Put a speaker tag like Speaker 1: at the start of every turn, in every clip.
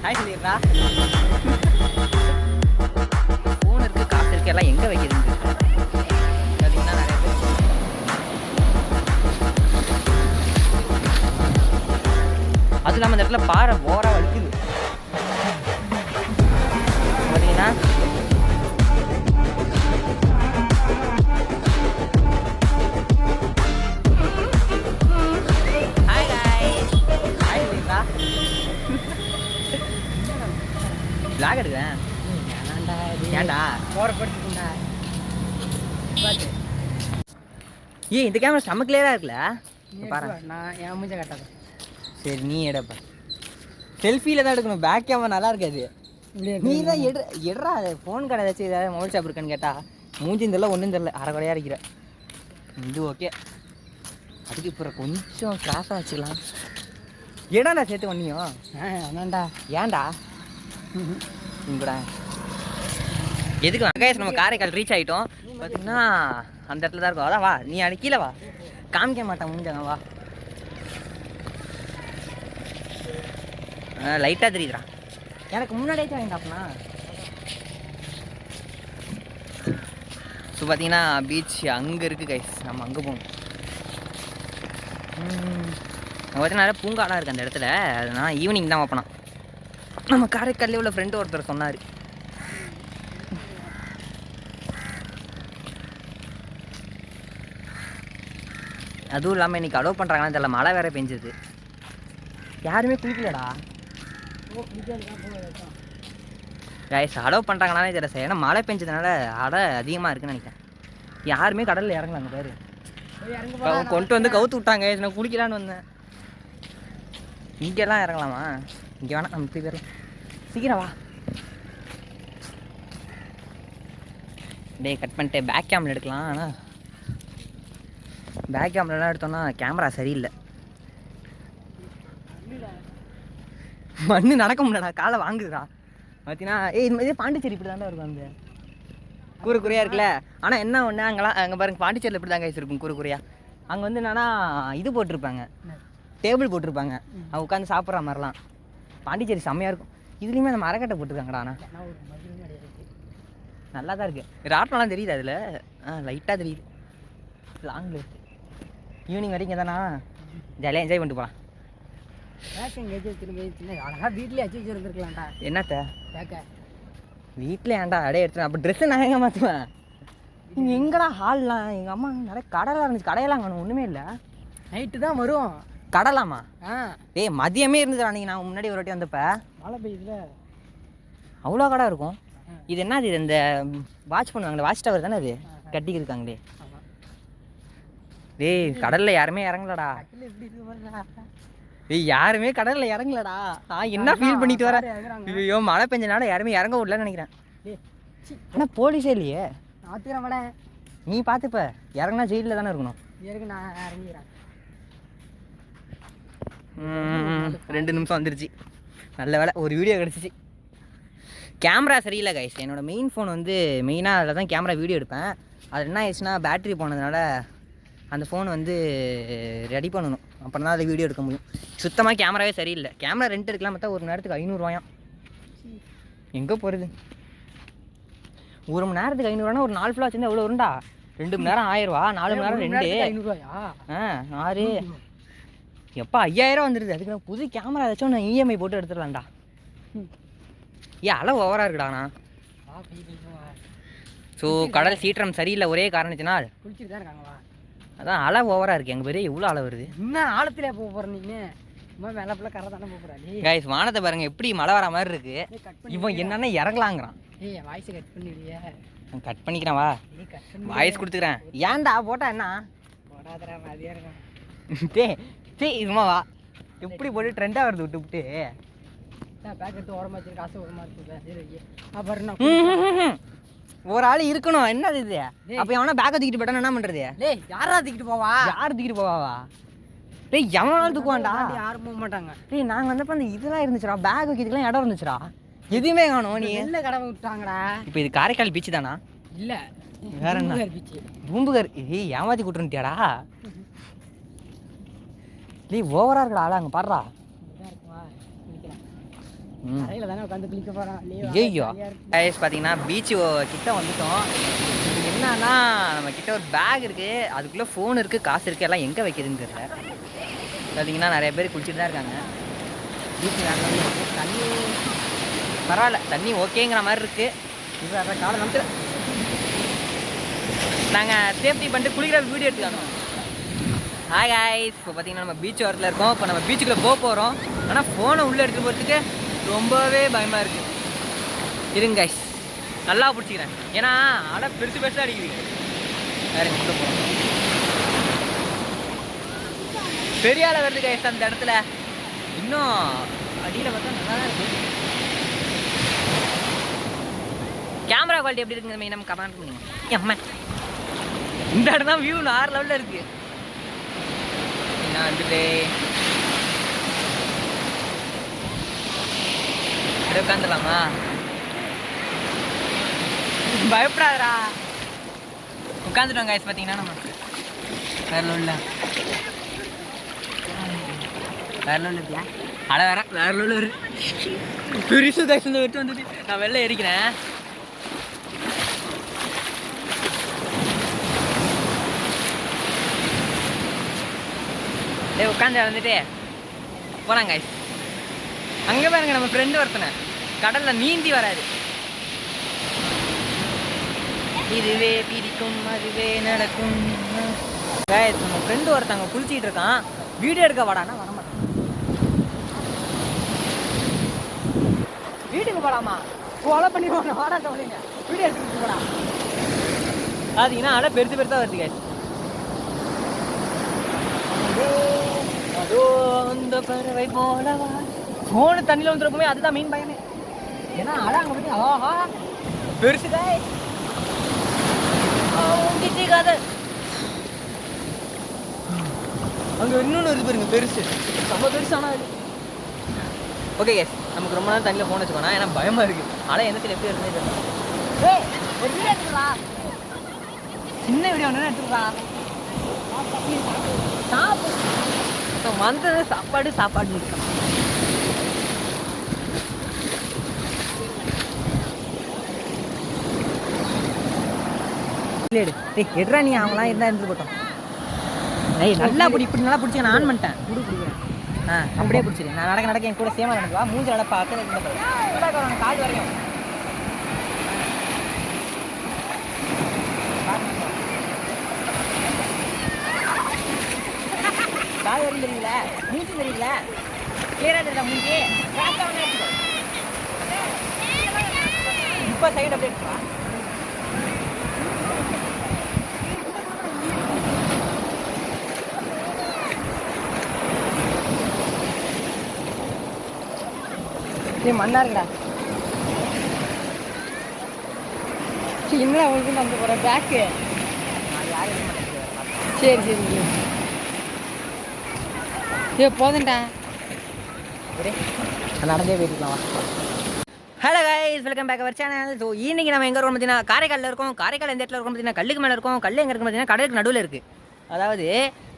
Speaker 1: Hi சொல்லிடுறா. Phone இருக்குது, காசு இருக்குது, எல்லாம் எங்கே வைக்கிறதுங்க பார்த்தீங்கன்னா நிறைய பேர் அது இல்லாமல் இந்த இடத்துல பாறை போராக வலிக்குது பார்த்தீங்கன்னா. லாக் எடுக்கிறேன். ஏன்டா போறப்படுத்துக்குண்டா பாத்து. ஏய் இந்த கேமரா செம்ம கிளியரா இருக்குல்ல. பாரு நான் என் மூஞ்ச காட்டாத. சரி நீ எடுப்பா. செல்ஃபில தான் எடுக்கணும், பேக் கேமரா நல்லா இருக்காது. நீ தான் எடுறா. ஃபோன் கடை ஏதாச்சும் ஏதாவது மொபைல் ஷாப் இருக்குன்னு கேட்டா மூஞ்சி தெரியல ஒன்றும் தெரியல, அரை குறையாக இருக்கிற. இது ஓகே. அதுக்கு இப்போ கொஞ்சம் கிராஸாக வச்சுக்கலாம். ஏடாண்டா சேர்த்து ஒன்றியும் வேண்டாண்டா. ஏன்டா இங்கடா எதுக்கு வகையாஸ் நம்ம காரைக்கால் ரீச் ஆகிட்டோம். பார்த்தீங்கன்னா அந்த இடத்துல தான் இருக்கும். அதான் வா, நீ அடி கீழே வா, காமிக்க மாட்டான் முடிஞ்சாங்க வா. லைட்டாக தெரியுதுடா, எனக்கு முன்னாடியே வாங்கிட்டாப்னா. ஸோ பார்த்தீங்கன்னா பீச் அங்கே இருக்குது கைஸ், நம்ம அங்கே போகணும். பார்த்தீங்கன்னா நிறைய பூங்காடாக இருக்குது அந்த இடத்துல. அதனால் ஈவினிங் தான் வைப்போம். நம்ம காரைக்காலில் உள்ள ஃப்ரெண்டு ஒருத்தர் சொன்னார். அதுவும் இல்லாமல் இன்றைக்கி அலோவ் பண்ணுறாங்கன்னு தெரியல, மழை வேறு பெஞ்சுது. யாருமே குளிக்கலடா கைஸ். அலோவ் பண்ணுறாங்கனாலே தெரியல சார், ஏன்னா மழை பெஞ்சதுனால அடை அதிகமாக இருக்குன்னு நினைக்கிறேன். யாருமே கடலில் இறங்கலாங்க பேர் கொண்டு வந்து கவுத்து விட்டாங்க. நான் குளிக்கலான்னு வந்தேன். இங்கெல்லாம் இறங்கலாமா? இங்கே வேணாம், நம்ம போய் பேர் சீக்கிரம் வா. டே கட் பண்ணிட்டு பேக் கேமரா எடுக்கலாம். ஆனால் பேக் கேமராலாம் எடுத்தோம்னா கேமரா சரியில்லை. மண்ணு நடக்க முடியலடா, காலை வாங்குதுடா. பார்த்தீங்கன்னா இது மாதிரி பாண்டிச்சேரி இப்படி தாண்டா இருக்கும். அந்த கூறு குறையாக இருக்குல்ல. ஆனால் என்ன ஒன்று அங்கெல்லாம் அங்கே பாருங்க, பாண்டிச்சேரியில் இப்படி தான் கைஸ் இருக்கும் கூறு குறையா. அங்கே வந்து என்னன்னா இது போட்டிருப்பாங்க, டேபிள் போட்டிருப்பாங்க, அவங்க உட்காந்து சாப்பிட்ற மாதிரிலாம். பாண்டிச்சேரி செம்மையாக இருக்கும். இதுலேயுமே அந்த மரக்கட்டை போட்டிருக்காங்கடா. ஆனால் நல்லா தான் இருக்குது. ராட்டெலாம் தெரியுது அதில், லைட்டாக தெரியுது. லாங்கில் இருக்குது. ஈவினிங் வரைக்கும் தானா ஜாலியாக என்ஜாய் பண்ணிட்டு போகலாம்.
Speaker 2: அழகா வீட்லேயே அச்சு வச்சுருந்துருக்கலாம்டா.
Speaker 1: என்னத்த வீட்டில் ஏன்டா அடைய எடுத்துனேன். அப்போ ட்ரெஸ்ஸை நான் எங்கே மாற்றுவேன்? இங்கே எங்கடா ஹால்லாம்? எங்கள் அம்மா நிறைய கடையெல்லாம் இருந்துச்சு. கடையெல்லாம் காணும், ஒன்றுமே இல்லை.
Speaker 2: நைட்டு தான் வரும்
Speaker 1: கடலாமா? ஏய் மதியமே இருந்துடா அன்றைக்கி நான் முன்னாடி ஒரு வாட்டி வந்தப்போ.
Speaker 2: மழை பெய்யுதுல,
Speaker 1: அவ்வளோ கடை இருக்கும். இது என்ன இது? இந்த வாட்ச் பண்ணுவாங்களே, வாட்ச் டவர் தானே அது கட்டிக்கு இருக்காங்களே. டேய் கடலில் யாருமே இறங்கலடா. ஏய் யாருமே கடலில் இறங்கலடா. நான் என்ன ஃபீல் பண்ணிட்டு வரேன். ஐயோ மழை பெஞ்சனால யாருமே இறங்க விடலன்னு நினைக்கிறேன். ஆனால் போலீஸே இல்லையே.
Speaker 2: ஆத்துக்கிறேன்.
Speaker 1: நீ பார்த்துப்ப இறங்கினா ஜெயிலில் தானே இருக்கணும்.
Speaker 2: நான் இறங்கிறேன்.
Speaker 1: 2 நிமிஷம் வந்துருச்சு. நல்ல வேலை ஒரு வீடியோ கிடச்சிச்சு. கேமரா சரியில்லை கைஸ். என்னோடய மெயின் ஃபோன் வந்து மெயினாக அதில் தான் கேமரா வீடியோ எடுப்பேன். அது என்ன ஆயிடுச்சுன்னா பேட்ரி போனதுனால அந்த ஃபோன் வந்து ரெடி பண்ணணும், அப்புறம் தான் அதை வீடியோ எடுக்க முடியும். சுத்தமாக கேமராவே சரியில்லை. கேமரா ரெண்ட் எடுக்கலாம் பார்த்தா ஒரு மணி நேரத்துக்கு 500 ரூபாயாம். எங்கே போகிறது? ஒரு மணி நேரத்துக்கு 500 ரூபானா ஒரு 4 ஃபுல்லாக வச்சுருந்தா எவ்வளோ வரும்டா? 2 மணி நேரம் 1000 ரூபா, 4 மணி நேரம் 2
Speaker 2: 500
Speaker 1: 6 எப்போ 5000 வந்துடுது. அதுக்கு நான் புது கேமரா ஏதாச்சும் நான் இஎம்ஐ போட்டு எடுத்துடலாம்டா. ஏன் அளவு ஓவராக இருக்குடாண்ணா. ஸோ கடல் சீற்றம் சரியில்லை ஒரே காரணத்தினால்.
Speaker 2: குளிச்சுட்டு தான் இருக்காங்களா?
Speaker 1: அதான் அளவு ஓவராக இருக்குது. எங்கள் பேர் எவ்வளோ அளவு வருது?
Speaker 2: இன்னும் ஆழத்துல போக போகிறேன். நீங்கள் மேலே ஃபுல்லாக கரை தானே போக போகிறாரு.
Speaker 1: கைஸ் வானத்தை பாருங்கள், எப்படி மழை வர மாதிரி இருக்குது. இவன் என்னென்ன இறங்கலாங்கிறான்.
Speaker 2: ஏய் வாய்ஸை கட் பண்ணிடுவியா?
Speaker 1: கட் பண்ணிக்கிறேன் வா, வாய்ஸ் கொடுத்துக்கிறேன். ஏன்டா போட்டா என்ன
Speaker 2: போடாதரா மாதிரியா இருக்கும்.
Speaker 1: டேய் இதுமா வா, எப்படி போட்டு ட்ரெண்டாக வருது விட்டு விட்டு.
Speaker 2: பேக் எடுத்து ஓரமாக வச்சு காசு ஓரமாக இருக்குது. அப்புறம்
Speaker 1: ஒரு ஆள் இருக்கணும். என்னது இது? அப்போ எவனா பேக்கை தூக்கிட்டு போயிட்டானா என்ன பண்ணுறது?
Speaker 2: டேய் யாரா தூக்கிட்டு போவா?
Speaker 1: யார் தூக்கிட்டு போவாவா? டேய் எவனாலும் தூக்குவான்டா.
Speaker 2: யாரும் போக மாட்டாங்க.
Speaker 1: டேய் நாங்கள் வந்தப்போ அந்த இதெல்லாம் இருந்துச்சுடா, பேக் வைக்கிறதுக்குலாம் இடம் இருந்துச்சுடா. எதுவுமே காணும். நீ
Speaker 2: என்ன கடவை விட்டாங்கடா?
Speaker 1: இப்போ இது காரைக்கால் பீச்சு தானா?
Speaker 2: இல்லை
Speaker 1: வேற என்ன
Speaker 2: பீச்சு?
Speaker 1: பூம்புகார். ஏய் ஏமாற்றி கூட்டுருட்டியாடா. டேய் ஓவராக இருக்கடா ஆளா. அங்கே பாடுறா
Speaker 2: கரையில் தானே உட்காந்து குளிக்க போகிறோம்.
Speaker 1: ஐயோ கைஸ் பார்த்தீங்கன்னா பீச்சு கிட்ட வந்துட்டோம். என்னன்னா நம்ம கிட்ட ஒரு பேக் இருக்குது, அதுக்குள்ளே ஃபோன் இருக்குது, காசு இருக்குது, எல்லாம் எங்கே வைக்கிறதுன்னு தெரியல. பார்த்தீங்கன்னா நிறைய பேர் குளிச்சுட்டு தான் இருக்காங்க. பீச் தண்ணி பரவாயில்ல, தண்ணி ஓகேங்கிற மாதிரி இருக்குது. இது வேறு காலம் நமக்கு நாங்கள் சேஃப்டி பண்ணிட்டு குளிக்கிற வீடியோ எடுத்துக்காங்க. ஹாய் காய்ஸ், இப்போ பார்த்தீங்கன்னா நம்ம பீச் ஓரத்தில் இருக்கோம். இப்போ நம்ம பீச்சுக்குள்ளே போகிறோம். ஆனால் ஃபோனை உள்ளே எடுத்துகிட்டு போகிறதுக்கு ரொம்பவே பயமாக இருக்குது. இருங்க கைஸ், நல்லா பிடிச்சிக்கிறேன். ஏன்னா அலை பெருசு பெருசாக அடிக்குது. வேறு எங்கே போகிறோம், பெரிய அலை வருது கைஸ் அந்த இடத்துல. இன்னும் அடியில் பார்த்தா நல்லா தான் இருக்குது. கேமரா குவாலிட்டி எப்படி இருக்குங்க நம்ம கமெண்ட் பண்ணுங்க. அம்மா இந்த இடம் தான் வியூ 6 லெவலில் இருக்குது. நான் வந்துட்டு உட்காந்துடலாமா? பயப்படாதரா, உட்காந்துட்டோம் கைஸ். பார்த்தீங்கன்னா நம்ம வேற லெவலில் இருக்கியா? அட வேற லெவலில் இருக்கு. பெருசு கைஸ் இந்த விட்டு வந்துட்டு நான் வெளில ஏறிக்கிறேன். உட்காந்து வந்துட்டு போகிறாங்க கைஸ். அங்கே பாருங்க நம்ம ஃப்ரெண்டு ஒருத்தனை கடலில் நீந்தி வராது. இதுவே பிடிக்கும் அதுவே நடக்கும் கைஸ். நம்ம ஃப்ரெண்டு ஒருத்தங்க குளிச்சிட்டு இருக்கான். வீடியோ எடுக்க வாடானா வரமாட்டான். வீட்டுக்கு போகலாமா? கொலை பண்ணிடுவாங்க. வாடா சொல்லுங்க, வீடியோ எடுத்துக்கிட்டு போடா. பார்த்தீங்கன்னா அலை பெருசு பெருசாக வருது கைஸ். அதோ அந்த பறவை போலவா. ஃபோனு தண்ணியில் வந்துருக்குமே, அதுதான் மீன் பயமே. ஏன்னா அழகா அங்கே பற்றி ஆஹா பெருசு காய் கிட்டிக்காத. அங்கே இன்னொன்று இருக்கு பாருங்க, பெருசு, ரொம்ப பெருசு. ஆனால் அது ஓகே கேஸ், நமக்கு ரொம்ப நேரம் தண்ணியில் ஃபோன் வச்சுக்கோனா, ஏன்னா பயமாக இருக்குது. அலை எந்த சைடு எப்படி இருக்குன்னே தெரியல. ஒரு வீடியோ எடுத்துக்கா, சின்ன வீடியோ ஒன்று எடுத்துக்கா. வந்தது சாப்பாடு இருக்கான். எட்ரா நீ அவங்களாம் இருந்தா இருந்து போட்டோம். நல்லா இப்படி நல்லா பிடிச்சி நான் ஆன் பண்ணிட்டேன். அப்படியே பிடிச்சிரு. நான் நடக்க என் கூட சேமா நடக்குவா. மூஞ்சி நடப்பா கால் வரையும். கால் வரையும் தெரியல, மூஞ்சி தெரியல, கிளியரா தெரியல மூஞ்சி. இப்போ சைடு அப்படியே இருக்கா. மண்ணா இருக்குடா. என்னடா உங்களுக்கு வந்து போகிற பேக்கு. சரி போதும்டா, நடந்தே போயிட்டுக்கலாம். Hello guys, welcome back our channel. So இன்னைக்கு நம்ம எங்கே இருக்கோம் பார்த்தீங்கன்னா காரைக்காலில் இருக்கோம். காரைக்கால் எந்த இடத்துல இருக்கோம் பார்த்தீங்கன்னா கல்லுக்கு மேலே இருக்கோம். கல் எங்கே இருக்குது பார்த்தீங்கன்னா கடலுக்கு நடுவில் இருக்குது. அதாவது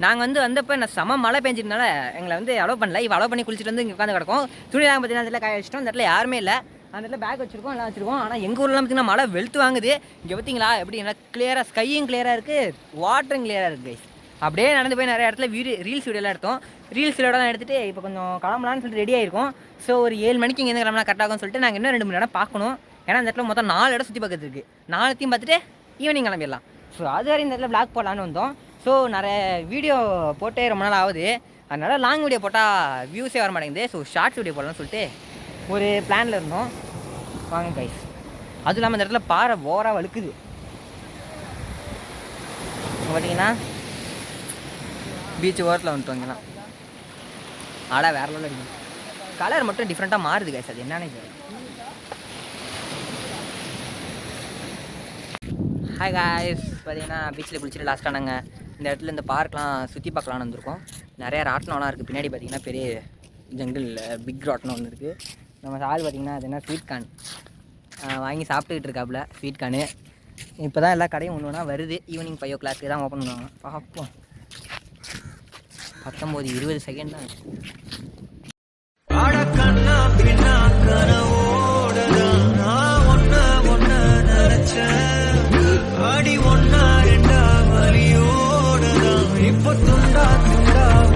Speaker 1: நாங்கள் வந்தப்போ நான் செம மழை பெஞ்சிருந்தால எங்களை அலோவ் பண்ணல. இப்போ அலோவ் பண்ணி குளிச்சுட்டு வந்து இங்கே உட்காந்து கிடக்கும். துணிலாம் பார்த்தீங்கன்னா அந்த இடத்துல காய வச்சிட்டோம். அந்த இடத்துல யாருமே இல்லை. அந்த இடத்துல பேக் வச்சுருக்கோம், எல்லாம் வச்சுருக்கோம். ஆனால் எங்கள் ஊர்லாம் பார்த்தீங்கன்னா மழை வெளுத்து வாங்குது. இங்கே பார்த்தீங்களா எப்படி நல்லா கிளியராக, ஸ்கையும் கிளியராக இருக்குது, வாட்டரும் கிளியராக இருக்குது கைஸ். அப்படியே நடந்து போய் நிறைய இடத்துல ரீல்ஸ் வீடியோலாம் எடுத்தோம். ரீல்ஸ் வீடியோலாம் எடுத்துகிட்டு இப்போ கொஞ்சம் கிளம்பலான்னு சொல்லிட்டு ரெடி ஆகிருக்கோம். ஸோ ஒரு 7 மணிக்கு இங்கே கிளம்புனா கரெக்டாகும்னு சொல்லிட்டு நாங்கள் இன்னும் 2 மணி நேரம் பார்க்கணும். ஏன்னா அந்த இடத்துல மொத்தம் 4 இடம் சுற்றி பார்க்கறது இருக்குது. 4த்தையும் பார்த்துட்டு ஈவினிங் கிளம்பிடலாம். ஸோ அது வரை இந்த இடத்துல பிளாக் போடலான்னு வந்தோம். ஸோ நிறைய வீடியோ போட்டே ரொம்ப நாள் ஆகுது. அதனால் லாங் வீடியோ போட்டால் வியூஸே வர மாட்டேங்குது. ஸோ ஷார்ட்ஸ் வீடியோ போடலான்னு சொல்லிட்டு ஒரு பிளானில் இருந்தோம். வாங்க கைஸ். அதுவும் இல்லாமல் இந்த இடத்துல பாறை ஓராக வழுக்குது. பார்த்தீங்கன்னா பீச் ஓரத்தில் வந்துட்டு வாங்கலாம். ஆடா வேற லெவலில் இருக்குது. கலர் மட்டும் டிஃப்ரெண்ட்டாக மாறுது கைஸ், அது என்னன்னு தெரியும். ஹாய் காய்ஸ், பார்த்தீங்கன்னா பீச்சில் குளிச்சுட்டு லாஸ்ட்டாக நாங்கள் இந்த இடத்துல இந்த பார்க்லாம் சுற்றி பார்க்கலான்னு வந்திருக்கோம். நிறையா ராட்டினம்லாம் இருக்குது. பின்னாடி பார்த்தீங்கன்னா பெரிய ஜங்கிள் பிக் ராட்டினம் ஒன்று இருக்குது. நம்ம சால் பார்த்திங்கன்னா அது என்ன ஸ்வீட் கார்ன் வாங்கி சாப்பிட்டுக்கிட்டு இருக்காப்புல. ஸ்வீட் கார்னு இப்போ தான் எல்லா கடையும் ஒன்று ஒன்றா வருது. ஈவினிங் 5 o'clock தான் ஓப்பன் பண்ணுவாங்க. பார்ப்போம். 19-20 செகண்ட் தான்.
Speaker 3: கனவோடதான் நான் ஒன்ன நினைச்சேன். அடி ஒன்னா ரெண்டா வலியோடதான் இப்ப துண்டா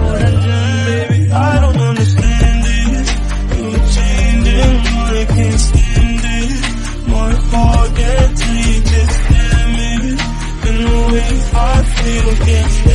Speaker 3: உடஞ்சேன். Baby, I don't understand it. You're changing, I can't stand it. Wanna forget till you just damn it. And the way I feel can't stand it.